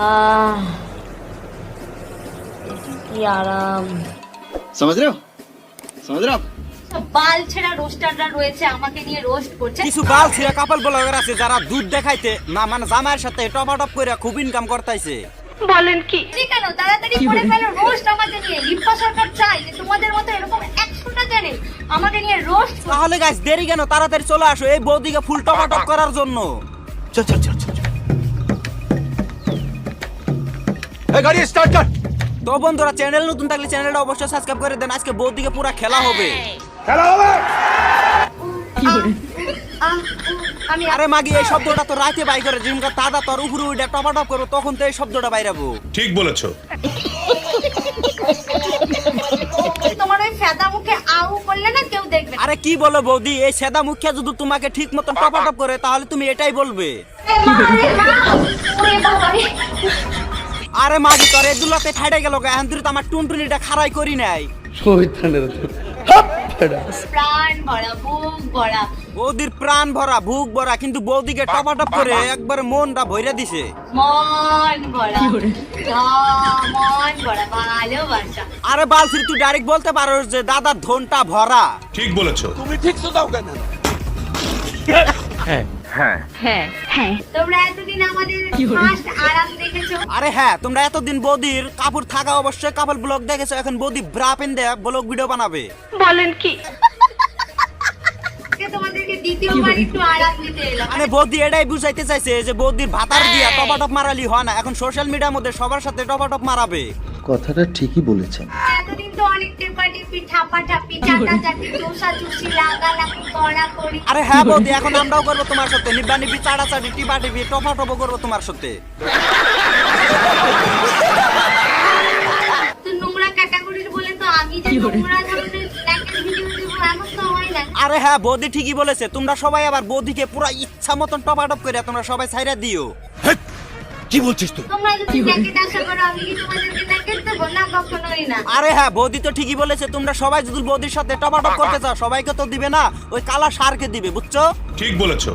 आह, কি আরাম। समझ रहे हो समझ रहे हो आप? বাল ছেড়া রোস্টাররা রয়েছে, আমাকে নিয়ে রোস্ট করছে। কিছু বাল ছিঁড়া কাপল ব্লগার আছে যারা দুধ দেখাইতে না মানে জামাইয়ের সাথে টপাটপ করে খুব ইনকাম করতেছে। ঠিক কেন তাড়াতাড়ি করে ফেলো রোস্ট আমাকে নিয়ে। লিপ্পা সরকার চাই যে তোমাদের মতো এরকম 100টা চ্যানেল আমাকে নিয়ে রোস্ট। তাহলে গাইস দেরি কেন, তাড়াতাড়ি চলে আসো এই বৌদিকে ফুল টপাটপ করার জন্য। चल चल चल चल ए गाड़ी स्टार्ट कर। তো বন্ধুরা, চ্যানেল নতুন থাকলে চ্যানেলটা অবশ্যই সাবস্ক্রাইব করে দেন। আজকে বৌদিকে পুরা খেলা হবে। আমি আরে মাগি, এই শব্দটা তো রাতে বাই করে জিমকা দাদা তোর উপরে উঠে টপাটপ করো, তখন তো এই শব্দটা বাইরাবো। ঠিক বলেছো। তোমার ওই ফেদা মুখে আউ করলে না কেউ দেখবে না। আরে কি বলো বৌদি, এই সেদা মুখিয়া যদি তোমাকে ঠিক মতন টপাটপ করে তাহলে তুমি এটাই বলবে। ওরে বাবা রে। আরে মাগি তোর এদুলাতে ফাইডে গেল গা, এখন তুই তো আমার টুনটুনিটা খাড়াই করি নাই। প্রাণ ভরা বুক ভরা। বৌদির প্রাণ ভরা বুক ভরা, কিন্তু বৌদিকে টপাটপ করে একবার মনটা ভইরা দিছে। মন ভরা মন ভরা ভালোবাসা। আরে বালছির তুই ডাইরেক্ট বলতে পারো যে দাদার ধনটা ভরা। ঠিক বলেছো। তোমরা এতদিন আমাদের ফার্স্ট আরাম দেখেছো। আরে হ্যাঁ, তোমরা এতদিন বৌদির কাপড় থাকা অবশ্যই কাপড় ব্লগ দেখেছো, এখন বৌদি ব্রা পেন দেয়া ব্লগ ভিডিও বানাবে। আজকে তোমাদেরকে দ্বিতীয়বার একটু আরাম দিতে এলাম। মানে বৌদি এটাই বুঝাইতে চাইছে যে বৌদির ভাতার দিয়া টপাটপ মারালি হয় না, এখন সোশ্যাল মিডিয়ার মধ্যে সবার সাথে টপাটপ মারাবে। কথাটা ঠিকই বলেছেন। এতদিন তো অনেক টেপাটিপি ঠাপাঠাপি চাটাচাটি চুষাচুষি লাগালাগি কড়াকড়ি। আরে হ্যাঁ বৌদি, এখন আমরাও করবো তোমার সাথে নিব্বা নিব্বি চাড়াচাড়ি টিপা টিপি টপাটপও করবো তোমার সাথে। তো নোংরা ক্যাটাগরির বলে তো আমি যে নোংরা ধরনের স্ন্যাকের ভিডিও দেবো এমন তো হয় না। আরে হ্যাঁ বৌদি ঠিকই বলেছে, তোমরা সবাই আবার বৌদিকে পুরা ইচ্ছা মতন টপাটপ করে তোমরা সবাই ছাইরা দিও। কি বলছিস তুই? তোমরা যদি ন্যাকেট আশা করো আমি কি তোমাদেরকে ন্যাকেট দেবো? না, কখনোই না। আরে হ্যাঁ বৌদি তো ঠিকই বলেছে, তোমরা সবাই যদি বৌদির সাথে টপাটপ করতে চাও সবাইকে তো দিবে না, ওই কালা সারকে দিবে, বুঝছো? ঠিক বলেছো।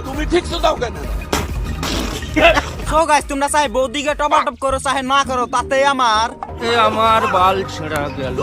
সো গাইস, তোমরা চাই বৌদিকে টপাটপ করো চাহে না করো, তাতে আমার আমার বাল ছেঁড়া গেল।